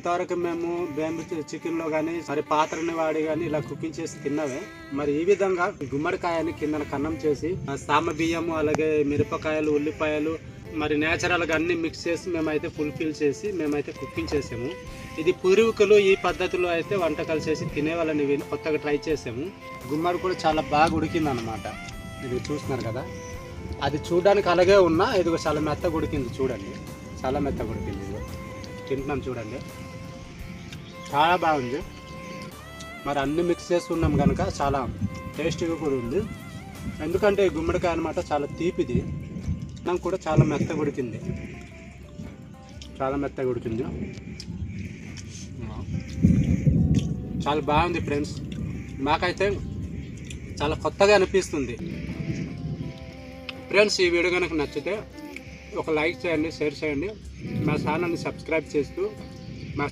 ఇంతవరకు మేము బ్యాంబూ చికెన్లో కానీ మరి పాత్రని వాడి కానీ ఇలా కుకింగ్ చేసి తిన్నవే. మరి ఈ విధంగా గుమ్మడికాయని కింద కన్నం చేసి సామ బియ్యము అలాగే మిరపకాయలు ఉల్లిపాయలు మరి నేచురల్గా అన్ని మిక్స్ చేసి మేమైతే ఫుల్ఫిల్ చేసి మేమైతే కుకింగ్ చేసాము. ఇది పూర్వీకులు ఈ పద్ధతిలో అయితే వంటకాలు చేసి తినేవాళ్ళని కొత్తగా ట్రై చేసాము. గుమ్మడి కూడా చాలా బాగా ఉడికింది అన్నమాట. ఇది చూస్తున్నారు కదా, అది చూడడానికి అలాగే ఉన్నా ఇది చాలా మెత్తగా ఉడికింది. చూడండి, చాలా మెత్తగా ఉడికింది. ఇది తింటున్నాం చూడండి, చాలా బాగుంది. మరి అన్ని మిక్స్ చేసుకున్నాం కనుక చాలా టేస్టీగా కూడా ఉంది. ఎందుకంటే గుమ్మడికాయ అనమాట చాలా తీపిది, నాకు కూడా చాలా మెత్తగా ఉడికింది, చాలా మెత్తగా ఉడికింది. చాలా బాగుంది ఫ్రెండ్స్, మాకైతే చాలా కొత్తగా అనిపిస్తుంది. ఫ్రెండ్స్, ఈ వీడియో కనుక నచ్చితే ఒక లైక్ చేయండి, షేర్ చేయండి, మా ఛానల్ని సబ్స్క్రైబ్ చేస్తూ